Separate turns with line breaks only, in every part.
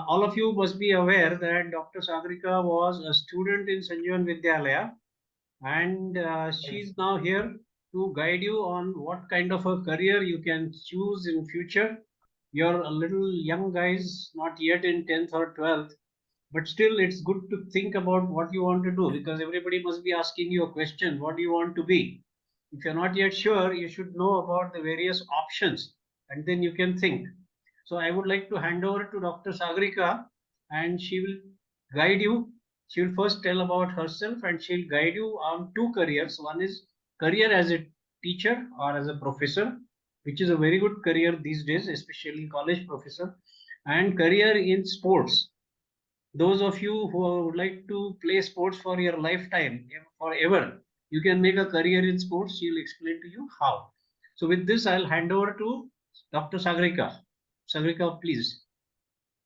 All of you must be aware that Dr. Sagareeka was a student in Sanjeewan Vidyalaya, and she's now here to guide you on what kind of a career you can choose in future. You're a little young guys, not yet in 10th or 12th, but still it's good to think about what you want to do, because everybody must be asking you a question: what do you want to be? If you're not yet sure, you should know about the various options, and then you can think. So I would like to hand over to Dr. Sagarika, and she will guide you. She will first tell about herself, and she'll guide you on two careers. One is career as a teacher or as a professor, which is a very good career these days, especially college professor, and career in sports. Those of you who would like to play sports for your lifetime, forever, you can make a career in sports. She'll explain to you how. So with this, I'll hand over to Dr. Sagarika. Sagarika, please.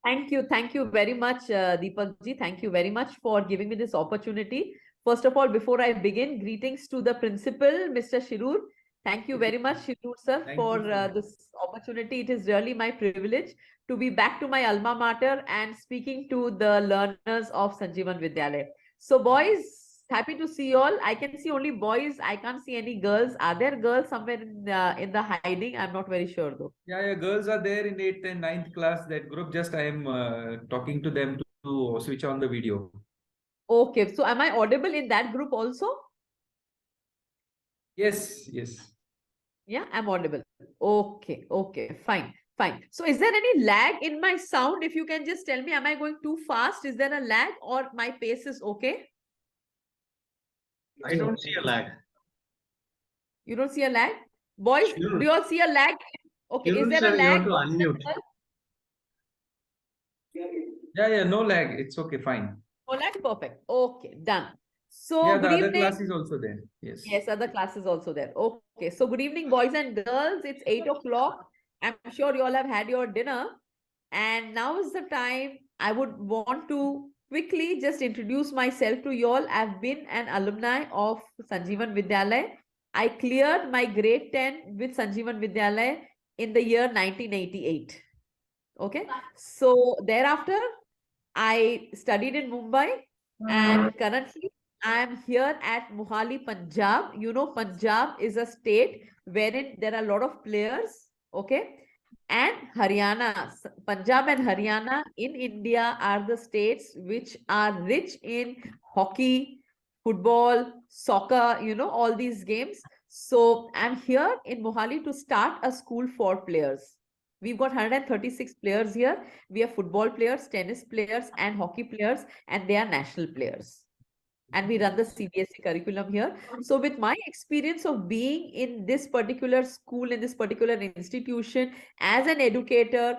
Thank you very much, Deepak ji. Thank you very much for giving me this opportunity. First of all, before I begin, greetings to the principal, Mr. Shirur. Thank you very much, Shirur sir, for this opportunity. It is really my privilege to be back to my alma mater and speaking to the learners of Sanjeewan Vidyalaya. So boys, happy to see you all. I can see only boys. I can't see any girls. Are there girls somewhere in the hiding? I'm not very sure though.
Yeah, girls are there in 8th and 9th class, that group. Just I am talking to them to switch on the video.
Okay, so am I audible in that group also?
Yes.
Yeah, I'm audible. Okay, fine. So is there any lag in my sound? If you can just tell me, am I going too fast? Is there a lag or my pace is okay?
I don't see a lag.
You don't see a lag? Boys, do you all see a lag? Okay, is there a lag?
You have to unmute.
Yeah, no lag. It's okay, fine.
No lag, perfect. Okay, done. So
yeah, the
good
other
evening.
class is also there.
Yes, other class is also there. Okay, so good evening, boys and girls. It's 8 o'clock. I'm sure you all have had your dinner. And now is the time I would want to quickly just introduce myself to you all. I've been an alumni of Sanjeewan Vidyalaya. I cleared my grade 10 with Sanjeewan Vidyalaya in the year 1988. Okay, so thereafter, I studied in Mumbai and currently I am here at Mohali, Punjab. You know, Punjab is a state wherein there are a lot of players, okay? And Haryana, Punjab and Haryana in India are the states which are rich in hockey, football, soccer, you know, all these games. So I'm here in Mohali to start a school for players. We've got 136 players here. We have football players, tennis players, and hockey players, and they are national players. And we run the CBSE curriculum here. So with my experience of being in this particular school, in this particular institution, as an educator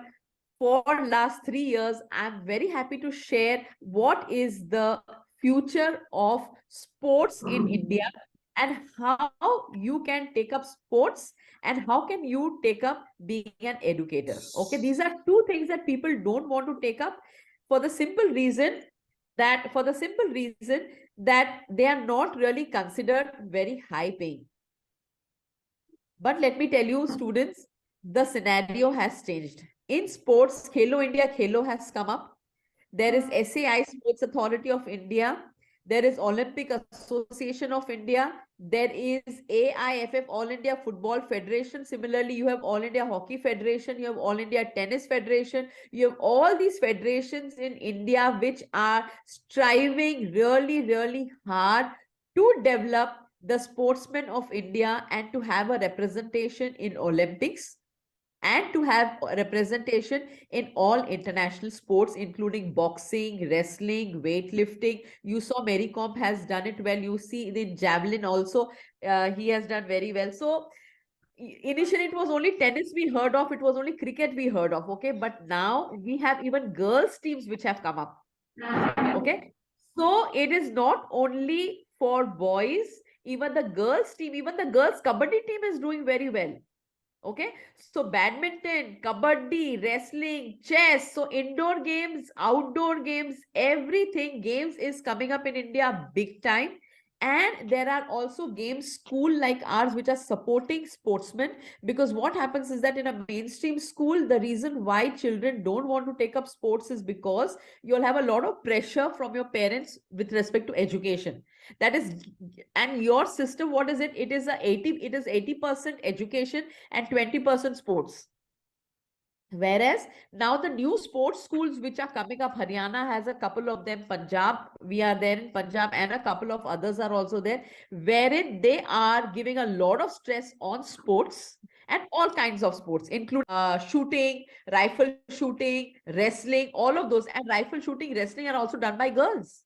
for last 3 years, I'm very happy to share what is the future of sports in India and how you can take up sports and how can you take up being an educator. Okay, these are two things that people don't want to take up for the simple reason that they are not really considered very high paying. But let me tell you, students, the scenario has changed. In sports, Khelo India Khelo has come up. There is SAI, Sports Authority of India. There is Olympic Association of India. There is AIFF, All India Football Federation. Similarly, you have All India Hockey Federation. You have All India Tennis Federation. You have all these federations in India which are striving really, really hard to develop the sportsmen of India and to have a representation in Olympics and to have representation in all international sports, including boxing, wrestling, weightlifting. You saw Mary Kom has done it well. You see in javelin also, he has done very well. So initially it was only tennis we heard of. It was only cricket we heard of. Okay. But now we have even girls teams which have come up. Okay. So it is not only for boys, even the girls team, even the girls kabaddi team is doing very well. Okay, so badminton, kabaddi, wrestling, chess, so indoor games, outdoor games, everything, games is coming up in India big time. And there are also games school like ours which are supporting sportsmen, because what happens is that in a mainstream school, the reason why children don't want to take up sports is because you'll have a lot of pressure from your parents with respect to education. That is, and your system, what is it? It is 80% education and 20% sports. Whereas now the new sports schools which are coming up, Haryana has a couple of them, Punjab, we are there in Punjab, and a couple of others are also there, wherein they are giving a lot of stress on sports and all kinds of sports, including shooting, rifle shooting, wrestling, all of those. And rifle shooting, wrestling are also done by girls.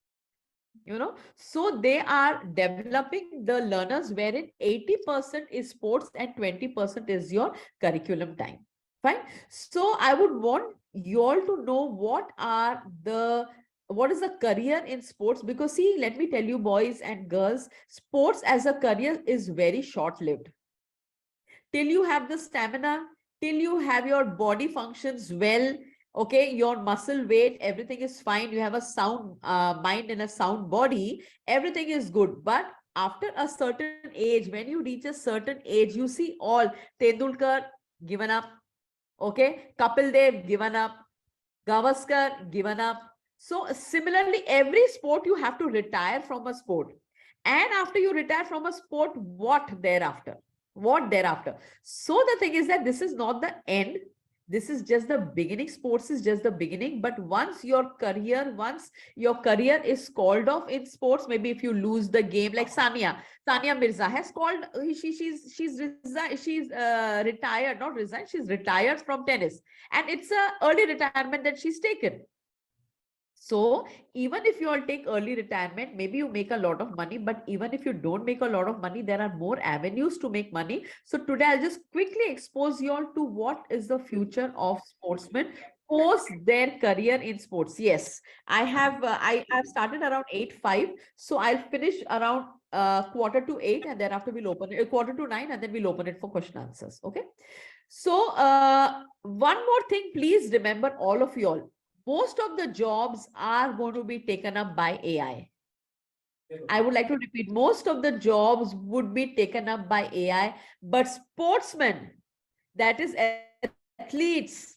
So they are developing the learners wherein 80% is sports and 20% is your curriculum time. Fine. So I would want you all to know what is the career in sports, because see, let me tell you, boys and girls, sports as a career is very short-lived. Till you have the stamina, till you have your body functions well, okay, your muscle weight, everything is fine, you have a sound mind and a sound body, everything is good. But after a certain age, when you reach a certain age, you see all Tendulkar given up, okay, Kapil Dev given up, Gavaskar given up. So similarly, every sport you have to retire from a sport. And after you retire from a sport, what thereafter? What thereafter? So the thing is that this is not the end. This is just the beginning. Sports is just the beginning. But once your career is called off in sports, maybe if you lose the game, like Sania Mirza has called, she's retired, not resigned, she's retired from tennis. And it's a early retirement that she's taken. So even if you all take early retirement, maybe you make a lot of money, but even if you don't make a lot of money, there are more avenues to make money. So today I'll just quickly expose you all to what is the future of sportsmen post their career in sports. Yes, I have started around 8:05, so I'll finish around quarter to 8, and thereafter we'll open it quarter to 9, and then we'll open it for question answers. Okay. So one more thing, please remember, all of you all, most of the jobs are going to be taken up by AI. I would like to repeat, most of the jobs would be taken up by AI, but sportsmen, that is athletes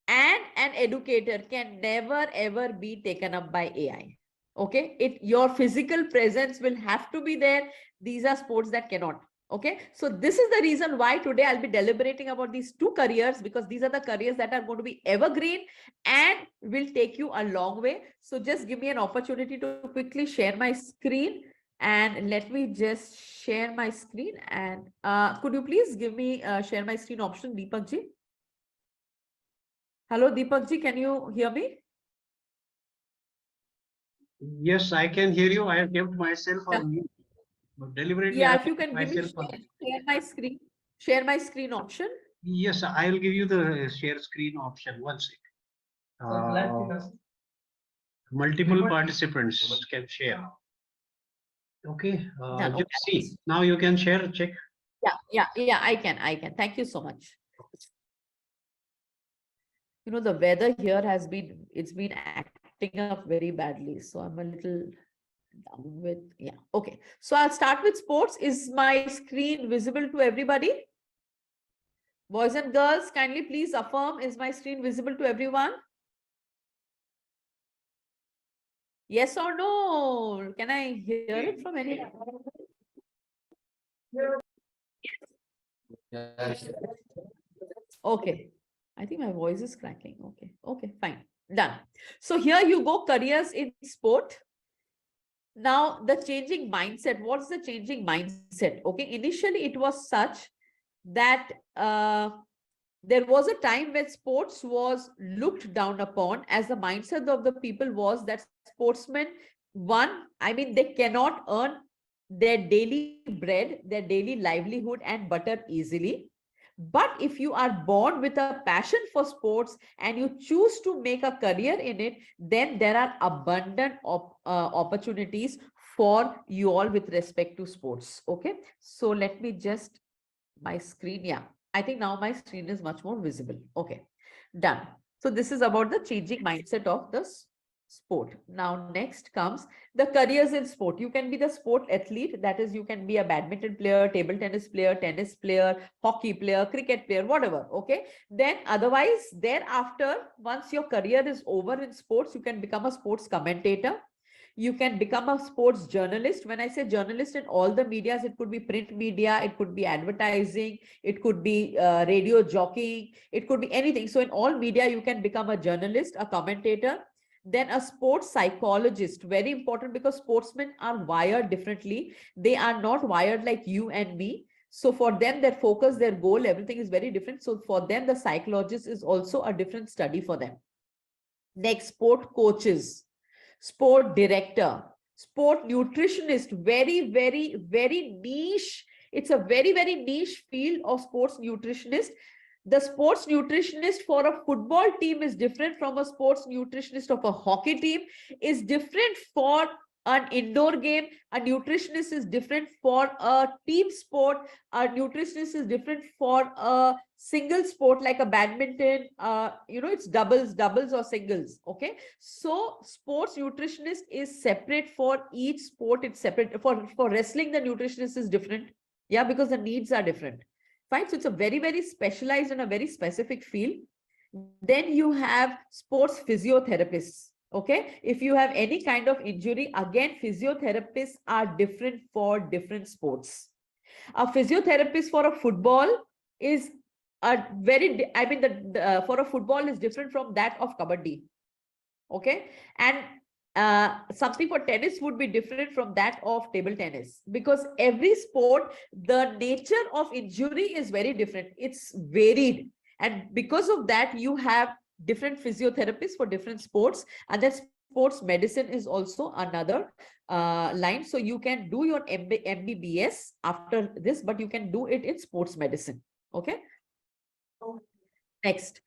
and an educator, can never ever be taken up by AI. Okay, your physical presence will have to be there. These are sports that cannot. Okay, so this is the reason why today I'll be deliberating about these two careers, because these are the careers that are going to be evergreen and will take you a long way. So just give me an opportunity to quickly share my screen, and let me just share my screen. And could you please give me share my screen option, Deepak ji? Hello, Deepak ji, can you hear me?
Yes, I can hear you. I have kept myself on mute. But deliberately,
Yeah,
I
if you
kept
can give me
myself on.
share my screen option.
Yes, I will give you the share screen option. One sec. Multiple participants can share. Okay,
Done.
just
Okay.
see. Now you can share, check.
Yeah, I can. Thank you so much. The weather here it's been acting up very badly. So I'm a little down with, yeah. Okay. So I'll start with sports. Is my screen visible to everybody? Boys and girls, kindly please affirm, is my screen visible to everyone? Yes or no? Can I hear it from anyone?
Yes.
Okay. I think my voice is cracking. Okay, fine. Done. So here you go, careers in sport. Now, the changing mindset. What's the changing mindset? Okay, initially it was such that there was a time when sports was looked down upon, as the mindset of the people was that sportsmen, they cannot earn their daily bread, their daily livelihood and butter easily. But if you are born with a passion for sports and you choose to make a career in it, then there are abundant opportunities for you all with respect to sports. Okay, so let me just my screen. Yeah, I think now my screen is much more visible. Okay, done. So this is about the changing mindset of the sport. Now, next comes the careers in sport. You can be the sport athlete, that is, you can be a badminton player, table tennis player, hockey player, cricket player, whatever. Okay. Then, otherwise, thereafter, once your career is over in sports, you can become a sports commentator. You can become a sports journalist. When I say journalist in all the medias, it could be print media, it could be advertising, it could be radio jockeying, it could be anything. So in all media, you can become a journalist, a commentator, then a sports psychologist. Very important, because sportsmen are wired differently. They are not wired like you and me. So for them, their focus, their goal, everything is very different. So for them, the psychologist is also a different study for them. Next, sport coaches, sport director, sport nutritionist. Very niche. It's a very niche field of sports nutritionist. The sports nutritionist for a football team is different from a sports nutritionist of a hockey team, is different for an indoor game. A nutritionist is different for a team sport. A nutritionist is different for a single sport like a badminton. It's doubles or singles. Okay. So sports nutritionist is separate for each sport. It's separate. For wrestling, the nutritionist is different. Yeah, because the needs are different. Fine. So it's a very specialized and a very specific field. Then you have sports physiotherapists. Okay. If you have any kind of injury, again, physiotherapists are different for different sports. A physiotherapist for a football is for a football is different from that of kabaddi. Okay. And something for tennis would be different from that of table tennis, because every sport, the nature of injury is very different. It's varied. And because of that, you have different physiotherapists for different sports. And then sports medicine is also another line. So you can do your MBBS after this, but you can do it in sports medicine. Okay. Next,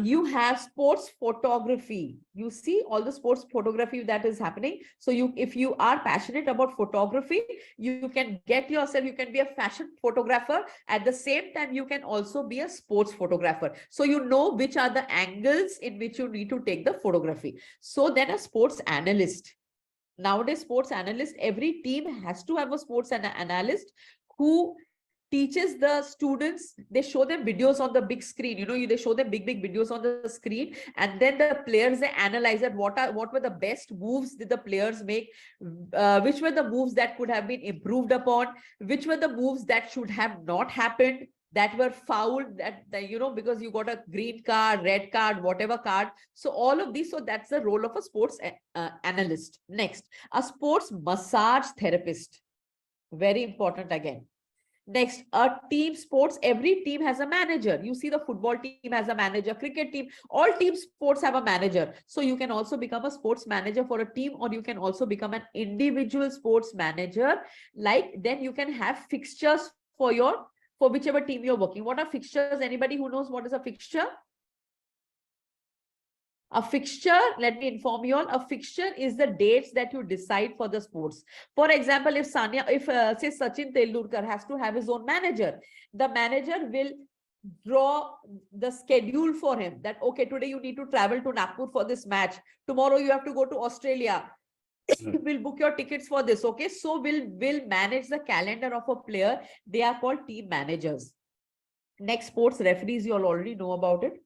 you have sports photography. You see all the sports photography that is happening. So if you are passionate about photography, you can get yourself, you can be a fashion photographer. At the same time, you can also be a sports photographer. So you know which are the angles in which you need to take the photography. So then a sports analyst. Nowadays, sports analyst, every team has to have a sports analyst who teaches the students. They show them videos on the big screen. They show them big videos on the screen, and then the players, they analyze that what were the best moves did the players make, which were the moves that could have been improved upon, which were the moves that should have not happened, that were fouled, that because you got a green card, red card, whatever card. So all of these, so that's the role of a sports analyst. Next, a sports massage therapist. Very important again. Next, a team sports, every team has a manager. You see the football team has a manager, cricket team, all team sports have a manager. So you can also become a sports manager for a team, or you can also become an individual sports manager. Then you can have fixtures for whichever team you're working. What are fixtures? Anybody who knows what is a fixture? A fixture, let me inform you all, a fixture is the dates that you decide for the sports. For example, if say Sachin Tendulkar has to have his own manager, the manager will draw the schedule for him that, okay, today you need to travel to Nagpur for this match. Tomorrow you have to go to Australia. We'll book your tickets for this. Okay. So we'll manage the calendar of a player. They are called team managers. Next, sports referees, you all already know about it.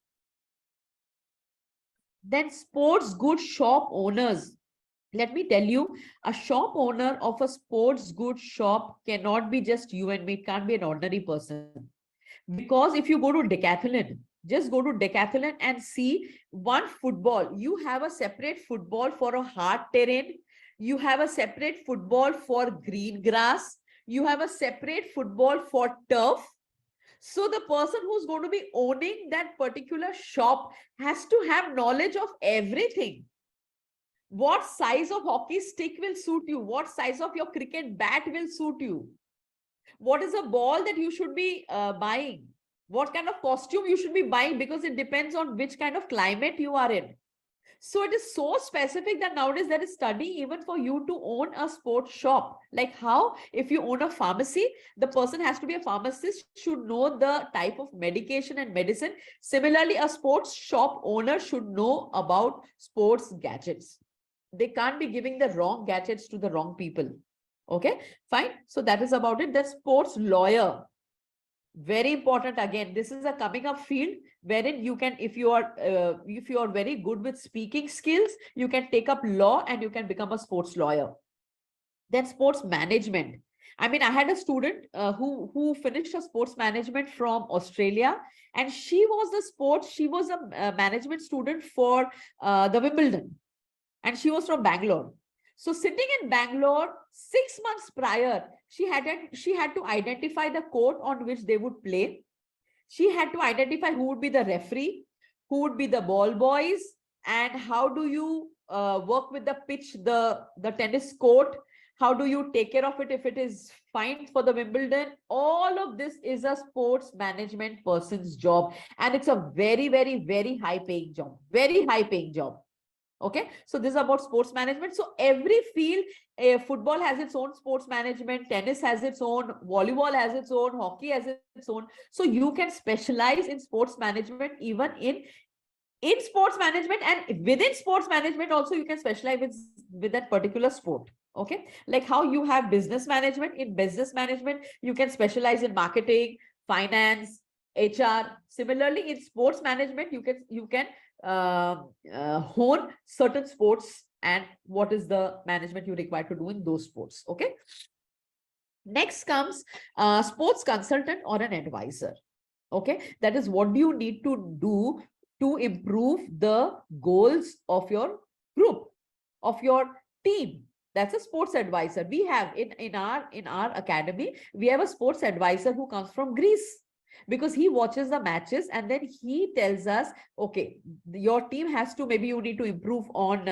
Then sports goods shop owners. Let me tell you, a shop owner of a sports goods shop cannot be just you and me. It can't be an ordinary person. Because if you go to Decathlon, just go to Decathlon and see one football. You have a separate football for a hard terrain. You have a separate football for green grass. You have a separate football for turf. So the person who's going to be owning that particular shop has to have knowledge of everything. What size of hockey stick will suit you? What size of your cricket bat will suit you? What is a ball that you should be buying? What kind of costume you should be buying? Because it depends on which kind of climate you are in. So it is so specific that nowadays there is study even for you to own a sports shop. Like how, if you own a pharmacy, the person has to be a pharmacist, should know the type of medication and medicine. Similarly, a sports shop owner should know about sports gadgets. They can't be giving the wrong gadgets to the wrong people. Okay, fine. So that is about it. The sports lawyer. Very important. Again, this is a coming up field wherein you can, if you are very good with speaking skills, you can take up law and you can become a sports lawyer. Then sports management. I mean, I had a student who finished a sports management from Australia, and she was a management student for the Wimbledon, and she was from Bangalore. So sitting in Bangalore 6 months prior, she had to identify the court on which they would play. She had to identify who would be the referee, who would be the ball boys, and how do you work with the pitch, the tennis court. How do you take care of it if it is fine for the Wimbledon? All of this is a sports management person's job. And it's a very, very, very high paying job. Very high paying job. Okay, so this is about sports management. So every field, football has its own sports management, tennis has its own, volleyball has its own, hockey has its own. So you can specialize in sports management even in sports management, and within sports management also you can specialize with that particular sport. Okay, like how you have business management. In business management, you can specialize in marketing, finance, HR. Similarly, in sports management, you can hone certain sports and what is the management you require to do in those sports. Okay. Next comes sports consultant or an advisor. Okay, that is what do you need to do to improve the goals of your group, of your team. That's a sports advisor. We have in our academy, we have a sports advisor who comes from Greece, because he watches the matches and then he tells us, okay, your team has to, maybe you need to improve on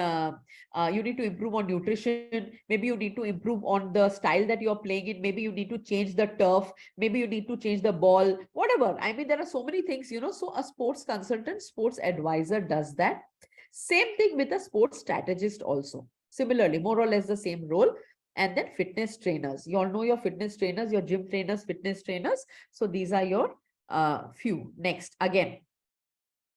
nutrition, maybe you need to improve on the style that you're playing in, maybe you need to change the turf, maybe you need to change the ball, whatever. I mean, there are so many things, so a sports consultant, sports advisor does that. Same thing with a sports strategist also. Similarly, more or less the same role. And then fitness trainers. You all know your fitness trainers, your gym trainers, fitness trainers. So these are your few. Next, again,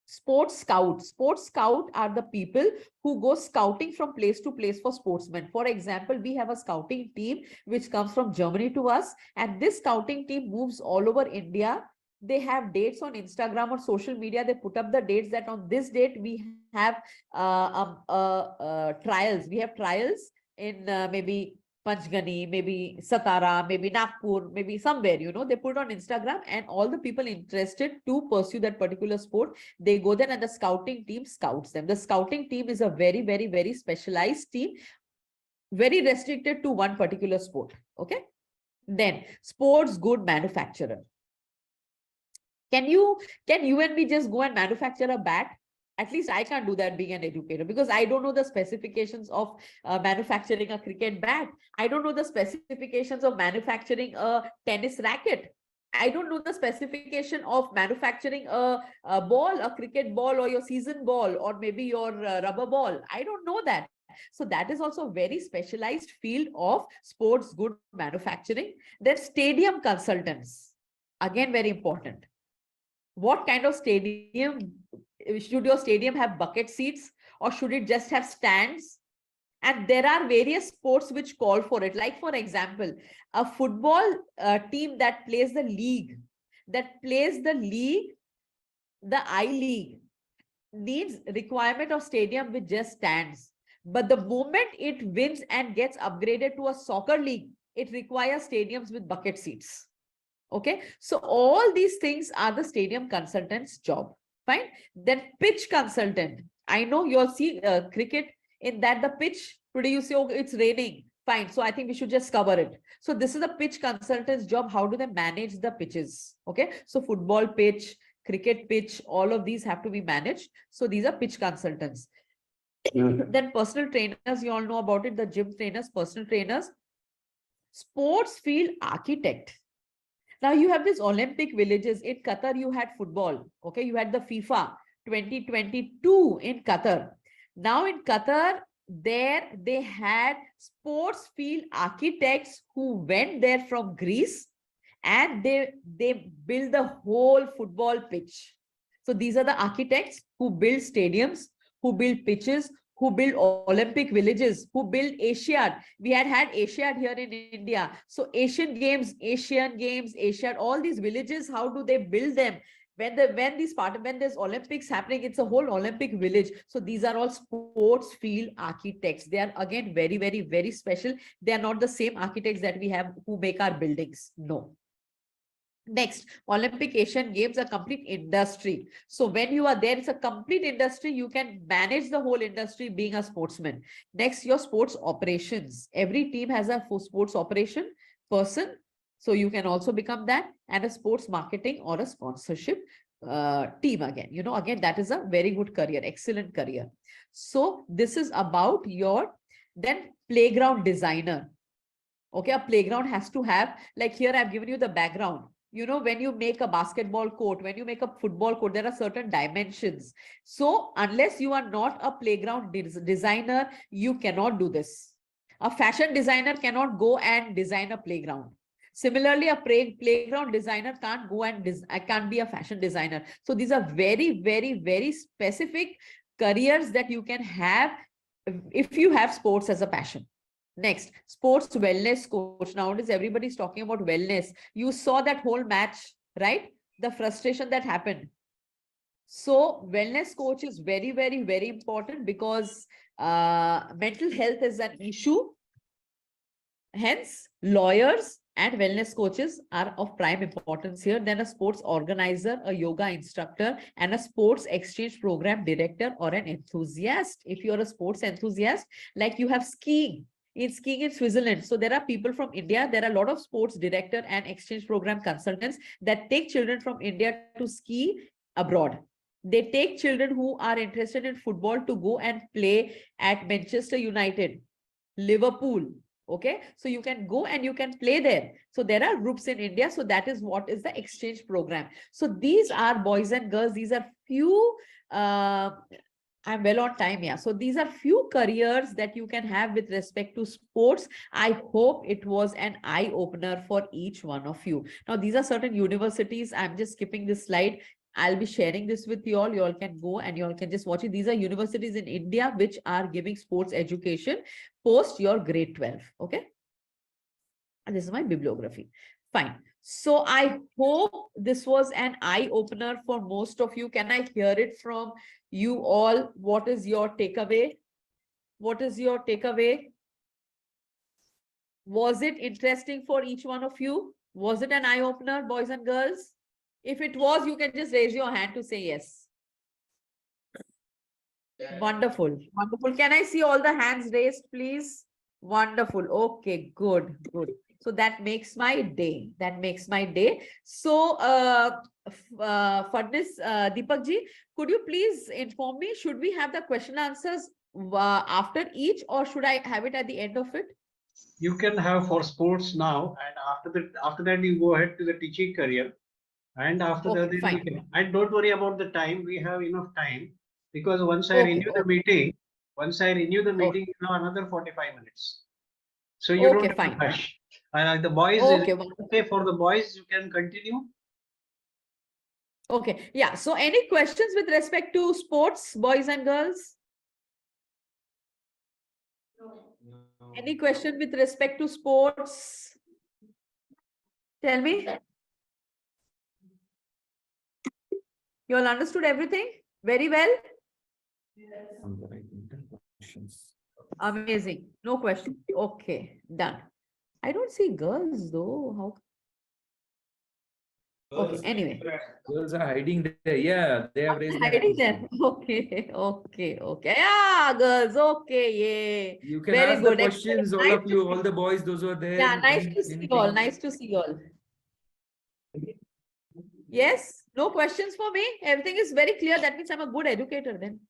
sports scouts. Sports scout are the people who go scouting from place to place for sportsmen. For example, we have a scouting team which comes from Germany to us, and this scouting team moves all over India. They have dates on Instagram or social media. They put up the dates that on this date we have trials. We have trials in maybe Panchgani, maybe Satara, maybe Nagpur, maybe somewhere, they put on Instagram, and all the people interested to pursue that particular sport, they go there and the scouting team scouts them. The scouting team is a very, very, very specialized team, very restricted to one particular sport. Okay. Then sports good manufacturer. Can you and me just go and manufacture a bat? At least I can't do that being an educator, because I don't know the specifications of manufacturing a cricket bat. I don't know the specifications of manufacturing a tennis racket. I don't know the specification of manufacturing a ball, a cricket ball, or your season ball, or maybe your rubber ball. I don't know that. So that is also a very specialized field of sports good manufacturing. Then stadium consultants, again, very important. What kind of stadium? Should your stadium have bucket seats, or should it just have stands? And there are various sports which call for it. Like, for example, a football team that plays the league, the I-League, needs requirement of stadium with just stands. But the moment it wins and gets upgraded to a soccer league, it requires stadiums with bucket seats. Okay, so all these things are the stadium consultant's job. Fine. Then pitch consultant. I know you'll see cricket, in that the pitch, today you say, oh, it's raining. Fine. So I think we should just cover it. So this is the pitch consultant's job. How do they manage the pitches? Okay. So football pitch, cricket pitch, all of these have to be managed. So these are pitch consultants. Then personal trainers, you all know about it, the gym trainers, personal trainers. Sports field architect. Now you have these Olympic villages. In Qatar, you had football. Okay, you had the FIFA 2022 in Qatar. Now in Qatar, there they had sports field architects who went there from Greece, and they build the whole football pitch. So these are the architects who build stadiums, who build pitches, who build Olympic villages, who build Asiad. We had Asiad here in India. So Asian Games, Asiad, all these villages, how do they build them? When there's Olympics happening, it's a whole Olympic village. So these are all sports field architects. They are again very, very, very special. They are not the same architects that we have who make our buildings. No. Next, Olympic Asian Games, a complete industry. So when you are there, it's a complete industry. You can manage the whole industry being a sportsman. Next, your sports operations. Every team has a sports operation person. So you can also become that, and a sports marketing or a sponsorship team again. You know, again, that is a very good career, excellent career. So this is about your then playground designer. Okay, a playground has to have, like here I've given you the background. You know, when you make a basketball court, when you make a football court, there are certain dimensions. So unless you are not a playground designer, you cannot do this. A fashion designer cannot go and design a playground. Similarly, a playground designer can't go and can't be a fashion designer. So these are very, very, very specific careers that you can have if you have sports as a passion. Next, sports wellness coach. Nowadays, everybody's talking about wellness. You saw that whole match, right? The frustration that happened. So wellness coach is very, very, very important because mental health is an issue. Hence, lawyers and wellness coaches are of prime importance here. Then a sports organizer, a yoga instructor, and a sports exchange program director or an enthusiast. If you're a sports enthusiast, like you have skiing. In skiing in Switzerland. So there are people from India. There are a lot of sports director and exchange program consultants that take children from India to ski abroad. They take children who are interested in football to go and play at Manchester United, Liverpool. Okay, so you can go and you can play there. So there are groups in India. So that is what is the exchange program. So these are boys and girls. These are few I'm well on time. Yeah. So these are few careers that you can have with respect to sports. I hope it was an eye opener for each one of you. Now, these are certain universities. I'm just skipping this slide. I'll be sharing this with you all. You all can go and you all can just watch it. These are universities in India which are giving sports education post your grade 12. Okay. And this is my bibliography. Fine. So I hope this was an eye opener for most of you. Can I hear it from you all? What is your takeaway? What is your takeaway? Was it interesting for each one of you? Was it an eye opener, boys and girls? If it was, you can just raise your hand to say yes. Wonderful. Wonderful. Can I see all the hands raised, please? Wonderful. Okay, good, good. So that makes my day. That makes my day. So, Phadnis, Deepak ji, could you please inform me, should we have the question answers after each, or should I have it at the end of it?
You can have for sports now, and after that you go ahead to the teaching career, and after that
Okay,
then we
fine.
can. And don't worry about the time. We have enough time because once I
Okay,
renew the
okay,
meeting, once I renew the
okay,
meeting, you have another 45 minutes. So you don't
okay,
have to
fine.
rush. The boys, is
Okay,
it okay for the boys? You can continue.
okay. Yeah. So any questions with respect to sports, boys and girls? Any question with respect to sports? Tell me. You all understood everything very well? Amazing. No question. Okay, done. I don't see girls though. How? Okay, anyway.
Girls are hiding there. Yeah, they have raised their
Hiding
hands.
there. Okay, okay, okay. Yeah, girls. Okay, yeah.
You can
Very
ask the
good. Excellent.
questions, all
Nice
of
to
you,
see.
all the boys, those who are there.
Yeah, nice to see you all.
Anything.
Nice to see you all. Yes, no questions for me. Everything is very clear. That means I'm a good educator then.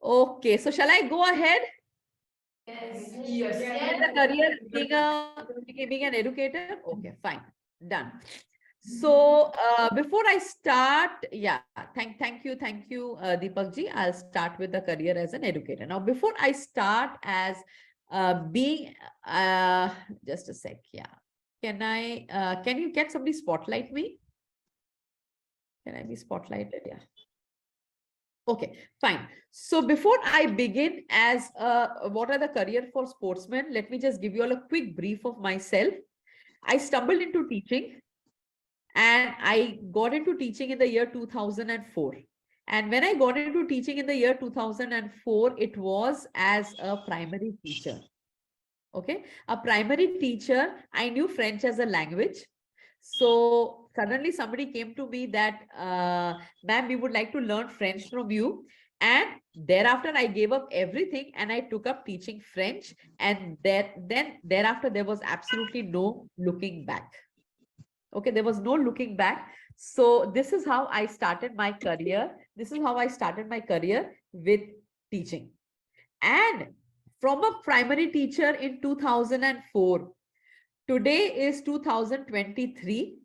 Okay, so shall I go ahead?
Yes.
In the career being an educator? Okay, fine. Done. So before I start, yeah, thank you, Deepak ji. I'll start with the career as an educator. Now, before I start as being, just a sec, yeah. Can you get somebody spotlight me? Can I be spotlighted? Yeah. Okay, fine. So before I begin as what are the career for sportsmen, let me just give you all a quick brief of myself. I stumbled into teaching. And I got into teaching in the year 2004. And when I got into teaching in the year 2004, it was as a primary teacher. Okay, a primary teacher. I knew French as a language. So suddenly somebody came to me that, ma'am, we would like to learn French from you. And thereafter, I gave up everything and I took up teaching French. And thereafter, there was absolutely no looking back. Okay, there was no looking back. So this is how I started my career. This is how I started my career with teaching. And from a primary teacher in 2004, today is 2023.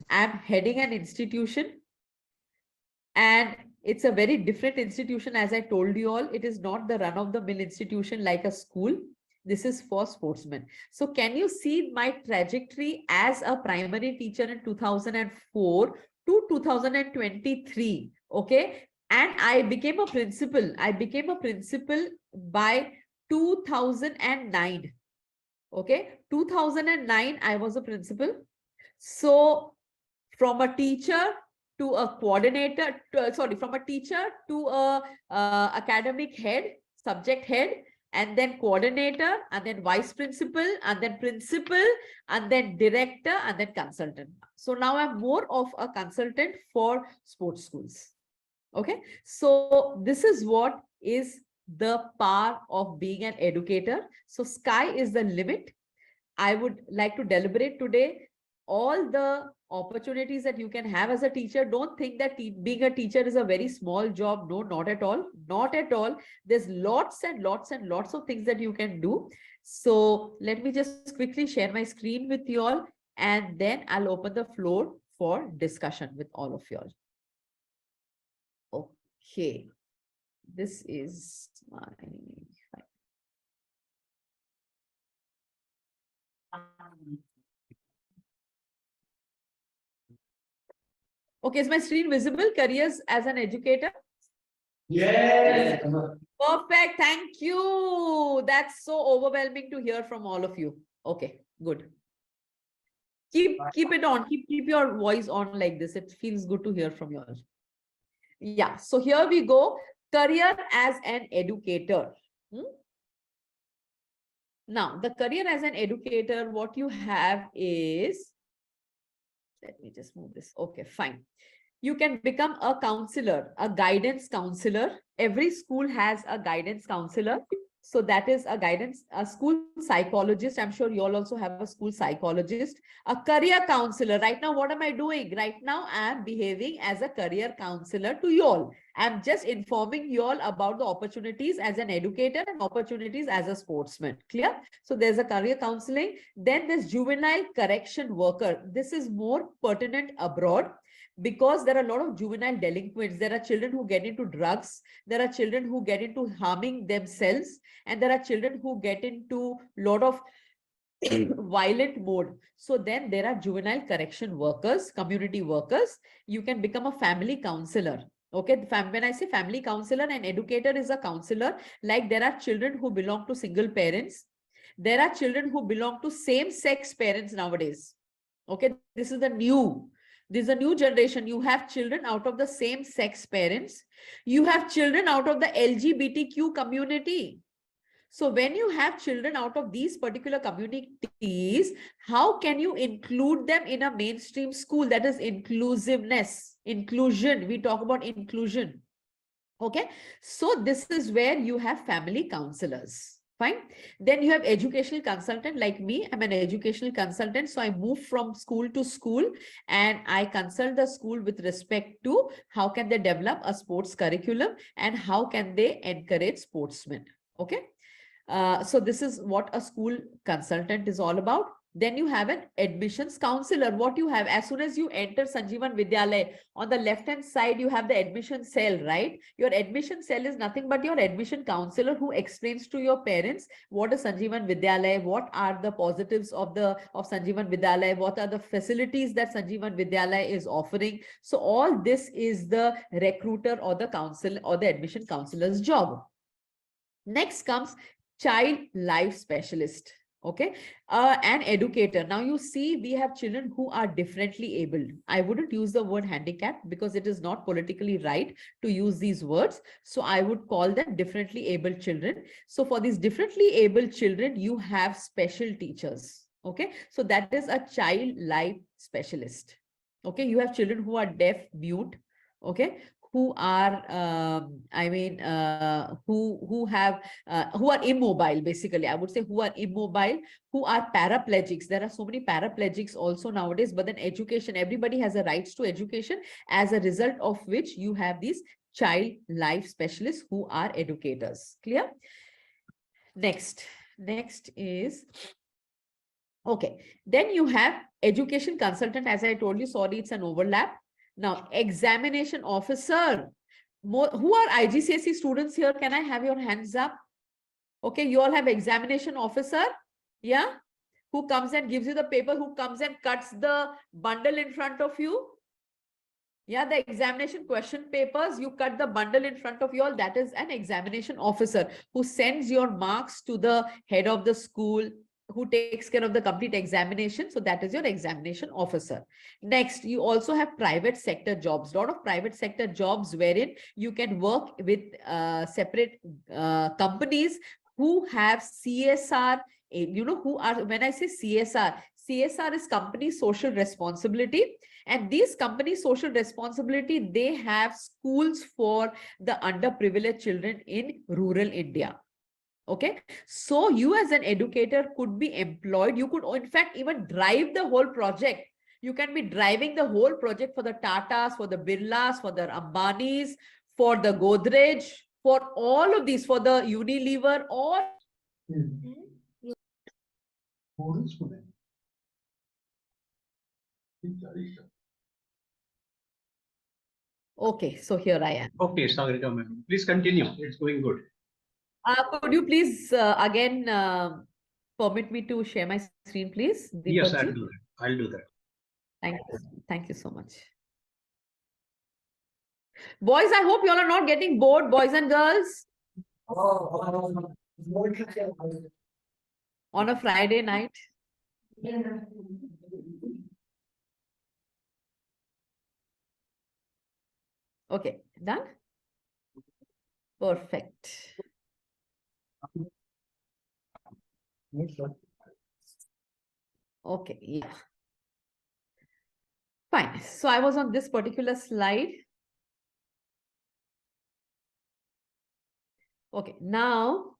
I'm heading an institution. And it's a very different institution, as I told you all. It is not the run-of-the-mill institution like a school. This is for sportsmen. So can you see my trajectory as a primary teacher in 2004 to 2023? Okay. And I became a principal. I became a principal by 2009. Okay. 2009, I was a principal. So from a teacher to a coordinator, from a teacher to a academic head, subject head, and then coordinator, and then vice principal, and then principal, and then director, and then consultant. So now I'm more of a consultant for sports schools. Okay, so this is what is the power of being an educator. So sky is the limit. I would like to deliberate today all the opportunities that you can have as a teacher. Don't think that being a teacher is a very small job. No, not at all. Not at all. There's lots and lots and lots of things that you can do. So let me just quickly share my screen with you all, and then I'll open the floor for discussion with all of you all. Okay. This is my... Okay, is my screen visible? Careers as an educator? Yes. Perfect. Thank you. That's so overwhelming to hear from all of you. Okay, good. Keep it on. Keep your voice on like this. It feels good to hear from you all. Yeah. So here we go. Career as an educator. Now, the career as an educator, what you have is, let me just move this. Okay, fine. You can become a counselor, a guidance counselor. Every school has a guidance counselor. So that is a school psychologist. I'm sure you all also have a school psychologist, a career counselor. Right now, what am I doing? Right now, I'm behaving as a career counselor to you all. I'm just informing you all about the opportunities as an educator and opportunities as a sportsman. Clear? So there's a career counseling. Then there's juvenile correction worker. This is more pertinent abroad, because there are a lot of juvenile delinquents. There are children who get into drugs. There are children who get into harming themselves. And there are children who get into a lot of violent mode. So then there are juvenile correction workers, community workers. You can become a family counselor. Okay, when I say family counselor, an educator is a counselor. Like there are children who belong to single parents. There are children who belong to same-sex parents nowadays. Okay, this is a new generation. You have children out of the same sex parents. You have children out of the LGBTQ community. So when you have children out of these particular communities, how can you include them in a mainstream school? That is inclusiveness, inclusion. We talk about inclusion. Okay. So this is where you have family counselors. Fine. Then you have educational consultant like me. I'm an educational consultant. So I move from school to school and I consult the school with respect to how can they develop a sports curriculum and how can they encourage sportsmen. Okay. So this is what a school consultant is all about. Then you have an admissions counselor. What you have, as soon as you enter Sanjeewan Vidyalaya, on the left-hand side, you have the admission cell, right? Your admission cell is nothing but your admission counselor who explains to your parents what is Sanjeewan Vidyalaya, what are the positives of Sanjeewan Vidyalaya, what are the facilities that Sanjeewan Vidyalaya is offering. So all this is the recruiter or the counsel or the admission counselor's job. Next comes child life specialist. Okay, an educator. Now you see, we have children who are differently abled. I wouldn't use the word handicap because it is not politically right to use these words. So I would call them differently abled children. So for these differently abled children, you have special teachers. Okay, so that is a child life specialist. Okay, you have children who are deaf, mute. Okay, who are who are immobile, basically I would say, who are immobile, who are paraplegics. There are so many paraplegics also nowadays, but then education, everybody has a rights to education, as a result of which you have these child life specialists who are educators. Clear? Next is, okay, then you have education consultant. As I told you, sorry, it's an overlap. Now, examination officer. Who are IGCSE students here? Can I have your hands up? Okay, you all have examination officer. Yeah. Who comes and gives you the paper, who comes and cuts the bundle in front of you. Yeah, the examination question papers, you cut the bundle in front of you all. That is an examination officer who sends your marks to the head of the school, who takes care of the complete examination. So that is your examination officer. Next, you also have private sector jobs. A lot of private sector jobs wherein you can work with separate companies who have CSR. You know who are, when I say CSR, CSR is company social responsibility. And these company social responsibility, they have schools for the underprivileged children in rural India. Okay, so you as an educator could be employed. You could, in fact, even drive the whole project. You can be driving the whole project for the Tatas, for the Birlas, for the Ambanis, for the Godrej, for all of these, for the Unilever, all. Okay, so here I am.
Okay, Sagareeka ma'am, please continue. It's going good.
Could you please again permit me to share my screen, please?
Yes,
Deepak
I'll
ji?
do that. I'll do that.
Thank you so much. Boys, I hope you all are not getting bored, boys and girls, on a Friday night. Okay, done? Perfect. Okay, yeah. Fine. So I was on this particular slide. Okay, now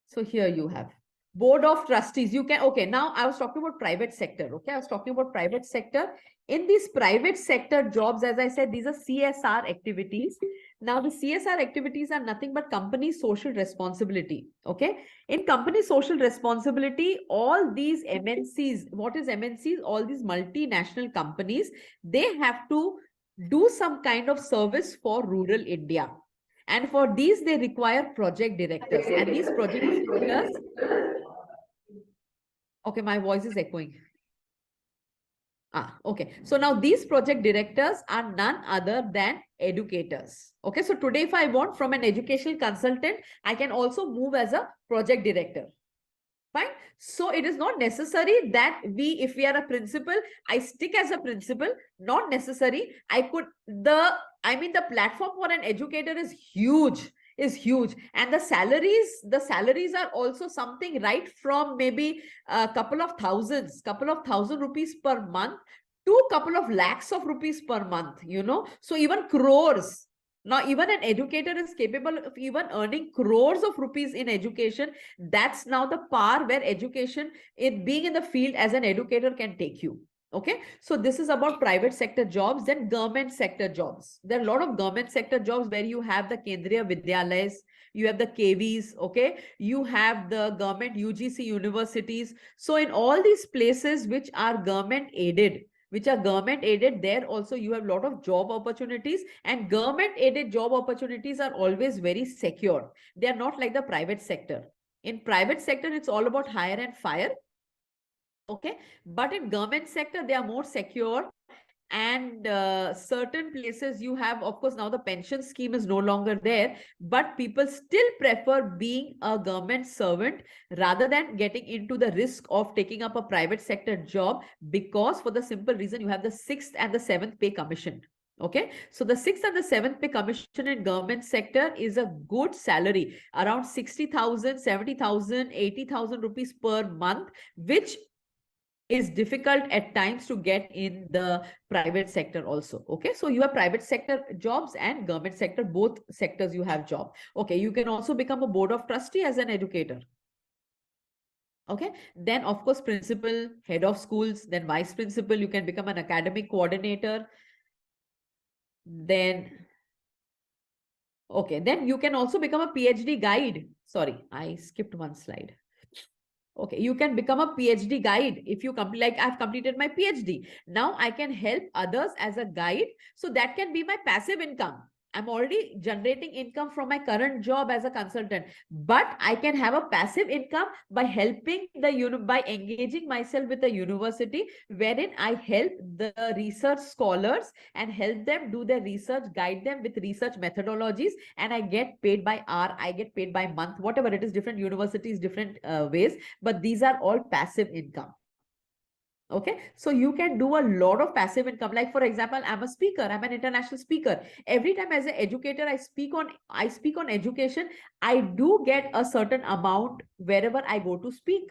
so here you have board of trustees. You can, okay, now I was talking about private sector. Okay, I was talking about private sector. In these private sector jobs, as I said, these are CSR activities. Now the CSR activities are nothing but company social responsibility. Okay, in company social responsibility, all these MNCs, what is MNCs? All these multinational companies, they have to do some kind of service for rural India. And for these, they require project directors. And these project directors, okay, my voice is echoing. Okay. So now these project directors are none other than educators. Okay. So today, if I want from an educational consultant, I can also move as a project director. Fine. So it is not necessary that if we are a principal, I stick as a principal. Not necessary. The platform for an educator is huge. And the salaries are also something right from maybe a couple of thousand rupees per month to couple of lakhs of rupees per month, so even crores. Now, even an educator is capable of even earning crores of rupees in education. That's now the par where education, being in the field as an educator, can take you. Okay, so this is about private sector jobs. Then government sector jobs. There are a lot of government sector jobs where you have the Kendriya Vidyalayas, you have the KVs, okay, you have the government UGC universities. So in all these places which are government aided, there also you have a lot of job opportunities, and government aided job opportunities are always very secure. They are not like the private sector. In private sector, it's all about hire and fire. Okay, but in government sector, they are more secure. And certain places you have, of course, now the pension scheme is no longer there, but people still prefer being a government servant rather than getting into the risk of taking up a private sector job, because for the simple reason you have the 6th and the 7th pay commission. Okay, so the 6th and the 7th pay commission in government sector is a good salary, around 60,000, 70,000, 80,000 rupees per month, which is difficult at times to get in the private sector also. Okay, so you have private sector jobs and government sector, both sectors you have job. Okay, you can also become a board of trustee as an educator. Okay, then of course principal, head of schools, then vice principal, you can become an academic coordinator. Then okay, then you can also become a PhD guide. Sorry, I skipped one slide. Okay, you can become a PhD guide if you complete, like I've completed my PhD. Now I can help others as a guide. So that can be my passive income. I'm already generating income from my current job as a consultant, but I can have a passive income by helping by engaging myself with a university wherein I help the research scholars and help them do their research, guide them with research methodologies, and I get paid by hour, I get paid by month, whatever it is, different universities, different ways, but these are all passive income. Okay, so you can do a lot of passive income. Like for example, I'm a speaker, I'm an international speaker. Every time as an educator, I speak on education, I do get a certain amount wherever I go to speak.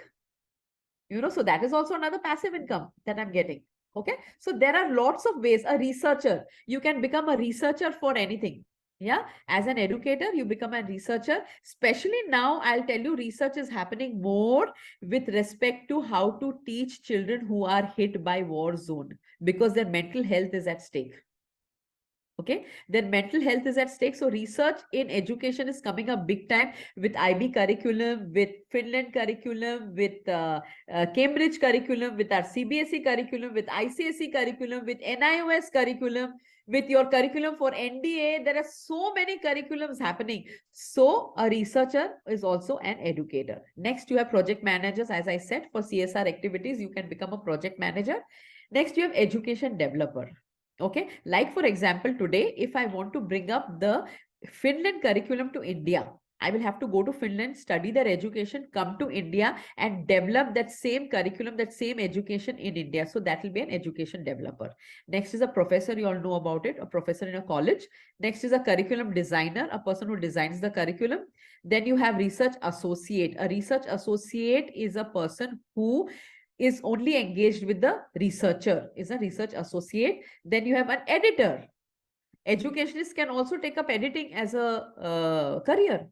So that is also another passive income that I'm getting. Okay, so there are lots of ways. A researcher, you can become a researcher for anything. Yeah, as an educator, you become a researcher. Especially now, I'll tell you, research is happening more with respect to how to teach children who are hit by war zone, because their mental health is at stake. Okay, then mental health is at stake. So research in education is coming up big time with IB curriculum, with Finland curriculum, with Cambridge curriculum, with our CBSE curriculum, with ICSE curriculum, with NIOS curriculum, with your curriculum for NDA. There are so many curriculums happening. So a researcher is also an educator. Next, you have project managers. As I said, for CSR activities, you can become a project manager. Next, you have education developer. Okay, like for example, today, if I want to bring up the Finland curriculum to India, I will have to go to Finland, study their education, come to India and develop that same curriculum, that same education in India. So that will be an education developer. Next is a professor, you all know about it, a professor in a college. Next is a curriculum designer, a person who designs the curriculum. Then you have research associate. A research associate is a person who is only engaged with the researcher, is a research associate. Then you have an editor. Educationists can also take up editing as a career.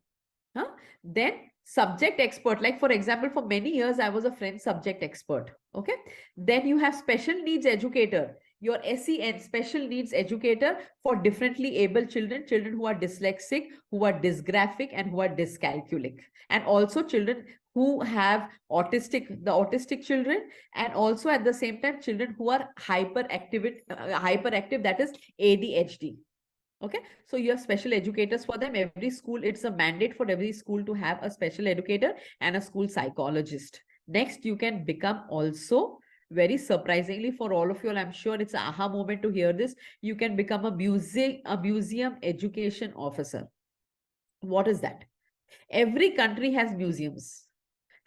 Then subject expert, like for example, for many years, I was a French subject expert. Okay. Then you have special needs educator, your SEN, special needs educator, for differently able children, children who are dyslexic, who are dysgraphic, and who are dyscalculic, and also children who have the autistic children, and also at the same time children who are hyperactive, that is ADHD. Okay, so you have special educators for them. Every school, it's a mandate for every school to have a special educator and a school psychologist. Next, you can become also, very surprisingly for all of you, I'm sure it's an aha moment to hear this, you can become a museum education officer. What is that? Every country has museums.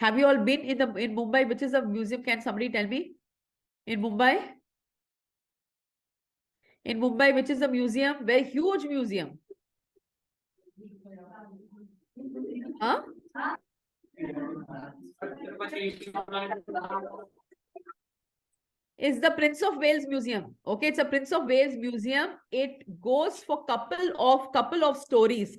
Have you all been in Mumbai, which is a museum? Can somebody tell me? In Mumbai? In Mumbai, which is a museum? Very huge museum. Huh? Is the Prince of Wales Museum. Okay, it's a Prince of Wales Museum. It goes for couple of stories.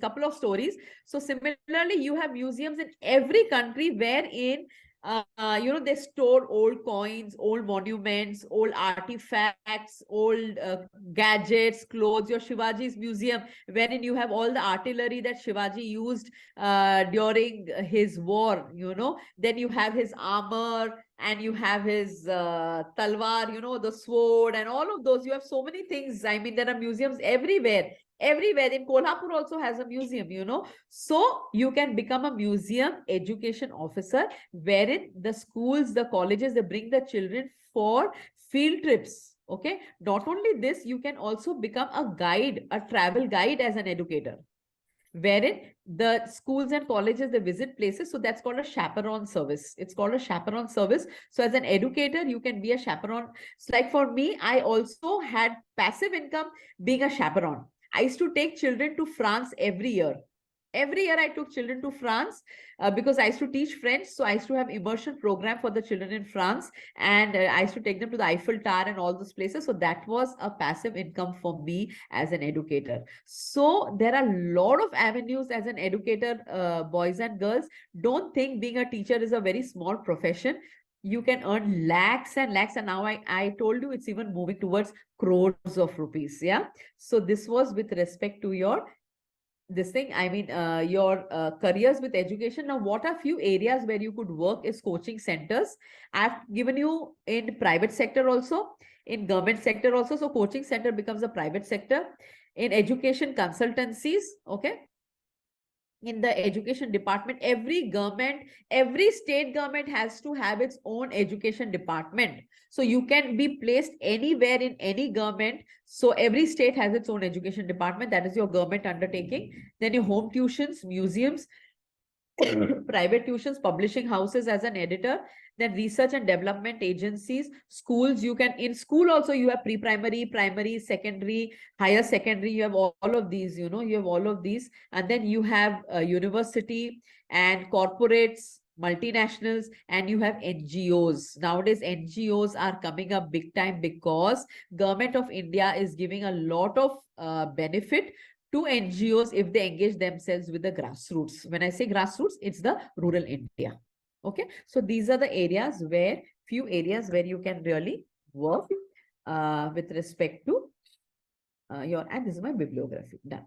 So similarly, you have museums in every country wherein They store old coins, old monuments, old artifacts, old gadgets, clothes. Your Shivaji's museum, wherein you have all the artillery that Shivaji used during his war, Then you have his armor, and you have his talwar, the sword, and all of those. You have so many things. I mean, there are museums everywhere. Everywhere. In Kolhapur also has a museum. So you can become a museum education officer, wherein the schools, the colleges, they bring the children for field trips. Okay. Not only this, you can also become a guide, a travel guide as an educator, wherein the schools and colleges, they visit places. So that's called a chaperone service. It's called a chaperone service. So as an educator, you can be a chaperone. It's like for me, I also had passive income being a chaperone. I used to take children to France every year. Every year I took children to France because I used to teach French. So I used to have immersion program for the children in France, and I used to take them to the Eiffel Tower and all those places. So that was a passive income for me as an educator. So there are a lot of avenues as an educator, boys and girls. Don't think being a teacher is a very small profession. You can earn lakhs and lakhs. And now I told you it's even moving towards crores of rupees. Yeah. So this was with respect to your your careers with education. Now, what are few areas where you could work is coaching centers. I've given you in private sector also, in government sector also. So coaching center becomes a private sector. In education consultancies, okay. In the education department, every state government has to have its own education department. So you can be placed anywhere in any government. So every state has its own education department. That is your government undertaking. Then your home tuitions, museums, private tuitions, publishing houses as an editor, then research and development agencies, schools. You can, in school also, you have pre-primary, primary, secondary, higher secondary. You have all of these, you have all of these. And then you have university and corporates, multinationals, and you have NGOs. Nowadays, NGOs are coming up big time because Government of India is giving a lot of benefit to NGOs if they engage themselves with the grassroots. When I say grassroots, it's the rural India. Okay. So these are the areas few areas where you can really work with respect to and this is my bibliography. Done.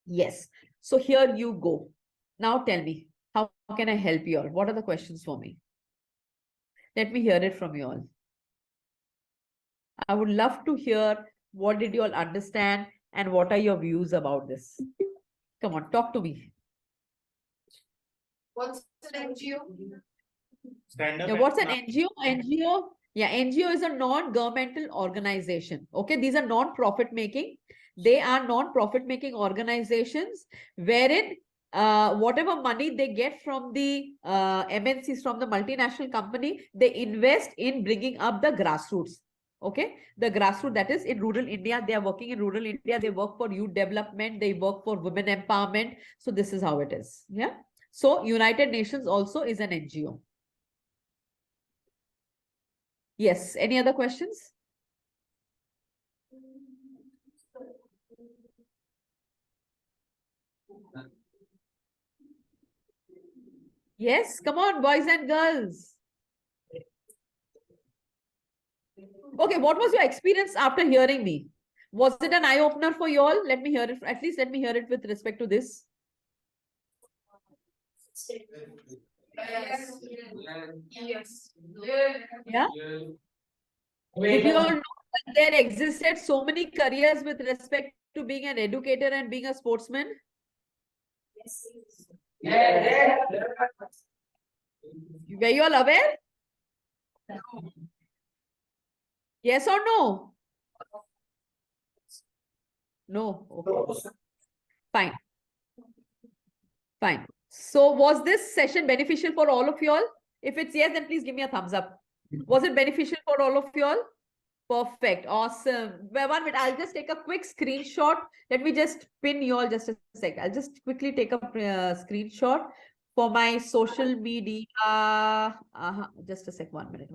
Yes. So here you go. Now tell me, how can I help you all? What are the questions for me? Let me hear it from you all. I would love to hear, what did you all understand and what are your views about this? Come on, talk to me.
What's an NGO?
Yeah, what's an NGO? NGO is a non-governmental organization. Okay, these are non-profit making. They are non-profit making organizations wherein whatever money they get from the MNCs, from the multinational company, they invest in bringing up the grassroots. Okay, the grassroots, that is in rural India. They are working in rural India. They work for youth development. They work for women empowerment. So this is how it is. Yeah. So United Nations also is an NGO. Yes. Any other questions? Yes. Come on, boys and girls. Okay. What was your experience after hearing me? Was it an eye-opener for you all? Let me hear it. At least let me hear it with respect to this.
Yes. Yes.
Yeah. Did you all know that there existed so many careers with respect to being an educator and being a sportsman?
Yes.
Were you all aware? Yes or no? No. Okay. Fine. Fine. So was this session beneficial for all of you all? If it's yes, then please give me a thumbs up. Was it beneficial for all of you all? Perfect. Awesome. Well, 1 minute. I'll just take a quick screenshot. Let me just pin you all just a sec. I'll just quickly take a screenshot for my social media. Just a sec. 1 minute.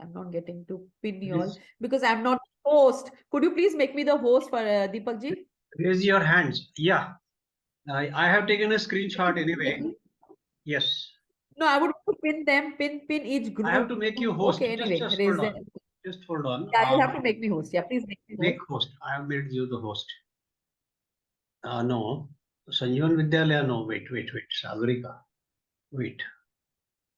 I'm not getting to pin you all because I'm not host. Could you please make me the host for Deepak ji?
Raise your hands. Yeah. I have taken a screenshot anyway. Yes.
No, I would pin them, pin each group.
I have to make you host.
Okay, anyway,
Just
raise
hold
them.
on. Just hold on.
Yeah, you have to make me host. Yeah, please make me
Make
host.
host. I have made you the host. No. Sanjeewan Vidyalaya, no. Wait. Sagareeka. Wait.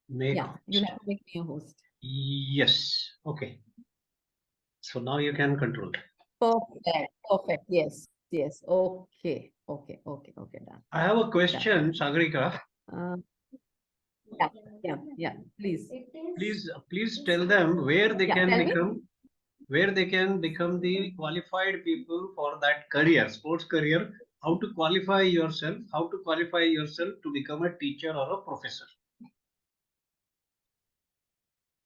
Make
Yeah, you'll
host.
have to make me a host.
Yes. Okay. So now you can control.
Perfect. Yes. Okay. Done.
I have a question, Sagareeka.
Uh, yeah. Please.
Please tell them where they
Yeah,
can
tell me.
become, where they can become the qualified people for that career, sports career. How to qualify yourself? How to qualify yourself to become a teacher or a professor?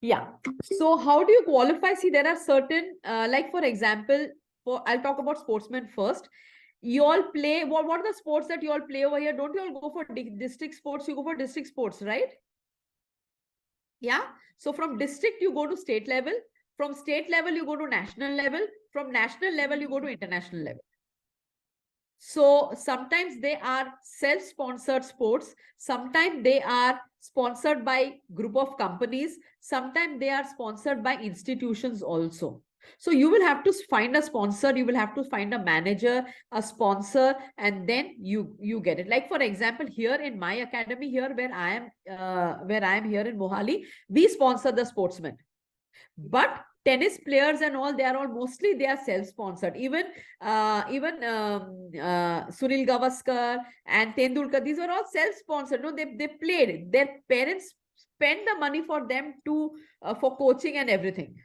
Yeah. So how do you qualify? See, there are certain, like for example, I'll talk about sportsmen first. You all play, what are the sports that you all play over here? Don't you all go for district sports? You go for district sports, right? Yeah. So from district, you go to state level. From state level, you go to national level. From national level, you go to international level. So sometimes they are self-sponsored sports. Sometimes they are sponsored by group of companies. Sometimes they are sponsored by institutions also. So you will have to find a sponsor. You will have to find a manager, a sponsor, and then you get it. Like for example, here in my academy, here where I am here in Mohali, we sponsor the sportsmen. But tennis players and all, they are self-sponsored. Even Sunil Gavaskar and Tendulkar, these were all self-sponsored. No, they played. Their parents spent the money for them to for coaching and everything.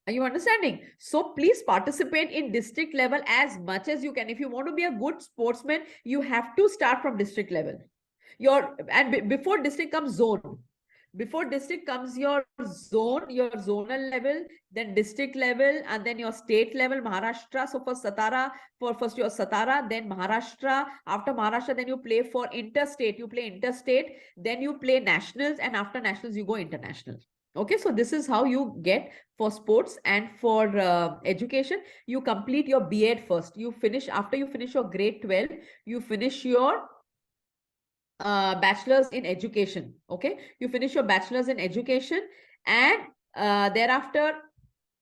Are you understanding? So please participate in district level as much as you can. If you want to be a good sportsman, you have to start from district level. Before district comes zone. Before district comes your zone, your zonal level, then district level, and then your state level, Maharashtra. So first your Satara, then Maharashtra. After Maharashtra, then you play for interstate. You play interstate, then you play nationals, and after nationals, you go international. Okay, so this is how you get for sports. And for education, you complete your B.Ed first. After you finish your grade 12, you finish your bachelor's in education. Okay, you finish your bachelor's in education, and thereafter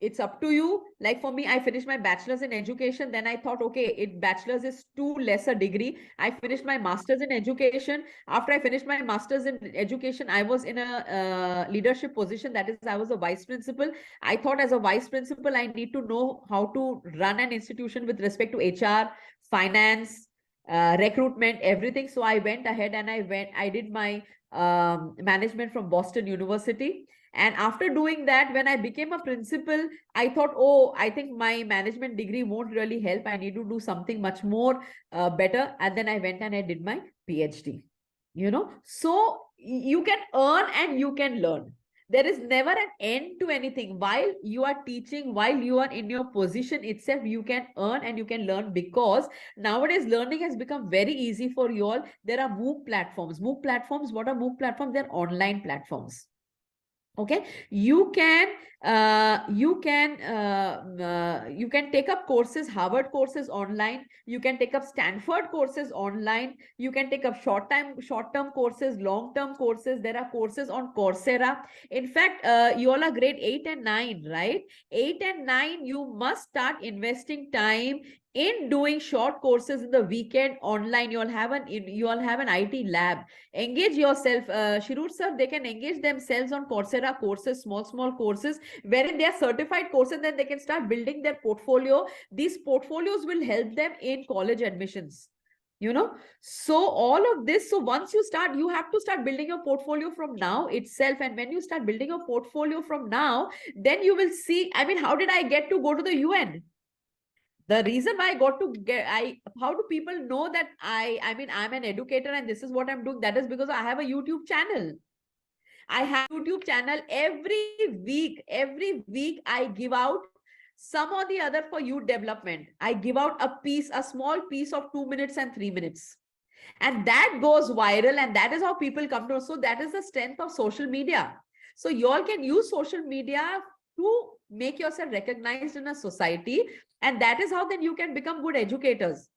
it's up to you. Like for me, I finished my bachelor's in education. Then I thought, okay, bachelor's is too less a degree. I finished my master's in education. After I finished my master's in education, I was in a leadership position. That is, I was a vice principal. I thought as a vice principal, I need to know how to run an institution with respect to HR, finance, recruitment, everything. So I went ahead and I did my management from Boston University. And after doing that, when I became a principal, I thought, oh, I think my management degree won't really help. I need to do something much more better. And then I went and I did my PhD. So you can earn and you can learn. There is never an end to anything. While you are teaching, while you are in your position itself, you can earn and you can learn, because nowadays learning has become very easy for you all. There are MOOC platforms. What are MOOC platforms? They're online platforms. Okay, you can take up courses, Harvard courses online. You can take up Stanford courses online. You can take up short-term courses, long-term courses. There are courses on Coursera. In fact, you all are grade 8 and 9, right? 8 and 9, you must start investing time in doing short courses in the weekend online. You all have an IT lab. Engage yourself. Shirur sir, they can engage themselves on Coursera courses, small courses, wherein they are certified courses. Then they can start building their portfolio. These portfolios will help them in college admissions. So all of this. So once you start, you have to start building your portfolio from now itself. And when you start building your portfolio from now, then you will see. I mean, how did I get to go to the UN? The reason why I got to how do people know that I'm an educator and this is what I'm doing? That is because I have a YouTube channel. I have a YouTube channel. Every week I give out some or the other for youth development. I give out a small piece of 2 minutes and 3 minutes. And that goes viral, and that is how people come to us. So that is the strength of social media. So you all can use social media to make yourself recognized in a society. And that is how then you can become good educators.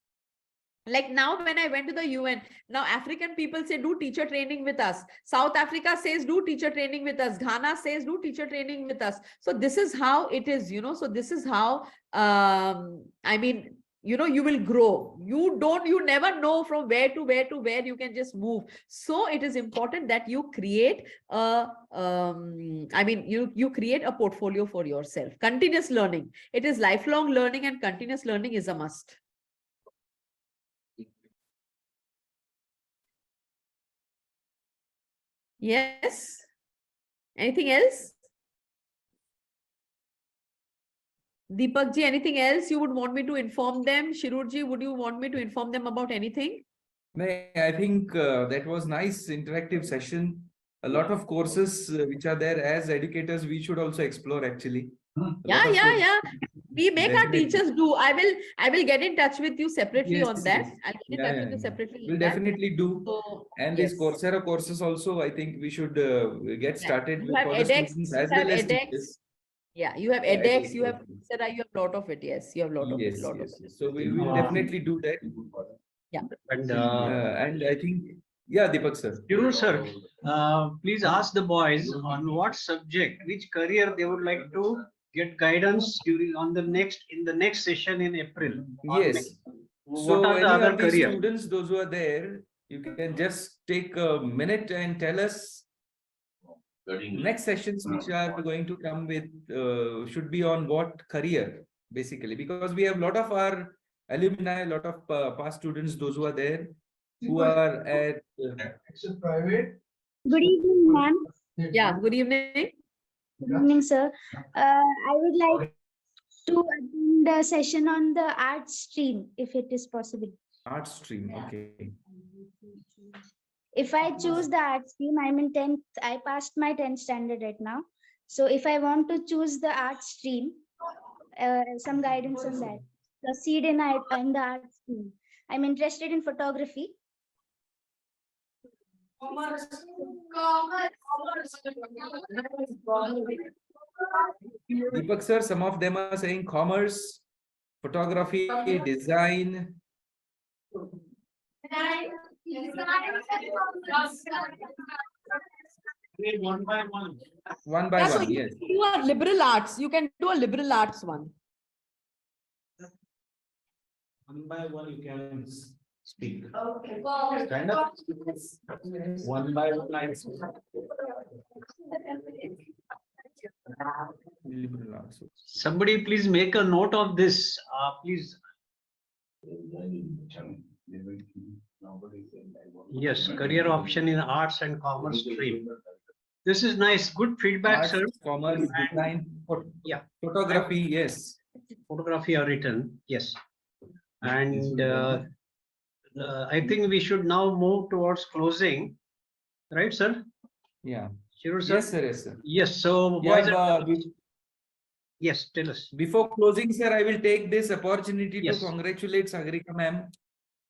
Like now, when I went to the UN, now African people say, do teacher training with us. South Africa says, do teacher training with us. Ghana says, do teacher training with us. So this is how it is, you know. So this is how, I mean, you know, you will grow. You never know from where to where you can just move. So it is important that you create you create a portfolio for yourself. Continuous learning. It is lifelong learning, and continuous learning is a must. Yes. Anything else? Deepak ji, anything else you would want me to inform them? Shirur ji, would you want me to inform them about anything?
No, I think that was nice interactive session. A lot of courses which are there as educators, we should also explore actually.
Yeah. We make our
Definitely.
teachers do. I will get in touch with you separately on that.
Yes.
I'll get in touch with you separately.
We'll
on that.
definitely do.
So,
And
yes.
these Coursera courses also, I think we should get started
You have
for the
edX,
students
you
as
have
well as
edX.
teachers.
Yeah, you have
Yeah,
edX,
edX
you have
also.
Coursera, you have a lot of it. Yes, you have a lot of it.
Yes,
Lot
yes.
of it.
So we will definitely do that.
Yeah.
And
I think, yeah, Deepak sir.
Shirur sir, please ask the boys on what subject, which career they would like to get guidance during in the next session in April.
Yes.
What
So
are the
any
other
of these
careers?
students, those who are there, you can just take a minute and tell us next sessions which are going to come with should be on what career basically, because we have a lot of our alumni, a lot of past students, those who are there, who are at
Good evening, ma'am.
Yeah, good evening.
Good evening, sir. I would like to attend a session on the art stream, if it is possible.
art stream. Okay.
If I choose the art stream, I'm in 10th. I passed my 10th standard right now. So if I want to choose the art stream, some guidance on that. Proceed in the art stream. I'm interested in photography.
Deepak sir, some of them are saying commerce, photography, design.
One by one.
One by
Yeah, so
one,
you
yes.
can do a liberal arts. You can do a liberal arts one.
One by one you can speak.
Okay.
Stand up. One by one I speak.
Liberal arts.
Somebody please make a note of this, please. Yes, career option in arts and commerce stream. This is nice, good feedback,
Arts,
sir.
commerce, design,
Yeah.
photography, yes.
Photography are written, yes. And I think we should now move towards closing, right, sir?
Yeah.
Sure, sir.
Yes, sir. Yes, sir.
Yes, so
Yeah,
boys and yes, tell us.
before closing, sir, I will take this opportunity
Yes.
to congratulate Sagareeka ma'am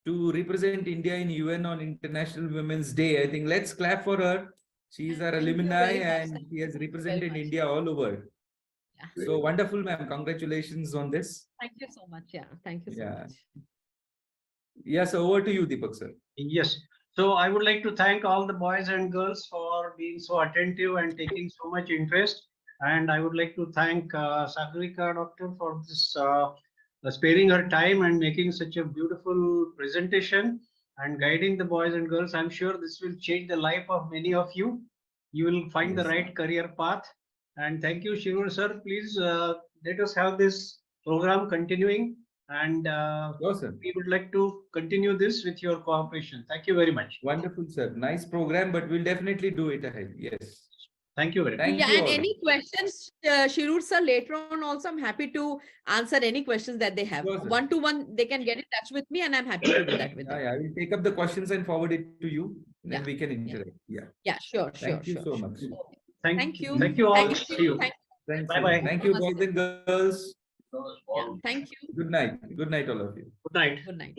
to represent India in UN on International Women's Day. I think let's clap for her. She is our
Thank you
alumni
very much,
and
sir.
she has represented
much.
India all over.
Yeah.
So wonderful, ma'am. Congratulations on this.
Thank you so much. Yeah, thank you so
Yeah.
much.
Yes, over to you, Deepak sir.
Yes. So I would like to thank all the boys and girls for being so attentive and taking so much interest. And I would like to thank Sagareeka doctor for this sparing her time and making such a beautiful presentation and guiding the boys and girls. I'm sure this will change the life of many of you. You will find the
Yes.
right career path. And thank you, Shirur sir. Please let us have this program continuing. And
Awesome.
we would like to continue this with your cooperation. Thank you very much.
Wonderful, sir. Nice program, but we'll definitely do it ahead. Yes.
Thank you very much.
Thank
Yeah,
you
and
all.
any questions, Shirur sir, later on also, I'm happy to answer any questions that they have.
Sure, sir.
One-to-one, they can get in touch with me, and I'm happy to do that with them.
I will take up the questions and forward it to you. Then
Yeah.
we can interact. Yeah.
Yeah, sure.
Thank you so much.
Thank you.
Thank you all.
Thank
See you.
Thank
Bye-bye.
Thank you, boys and girls.
yeah, thank you.
Good night. Good night, all of you.
Good night.
Good night.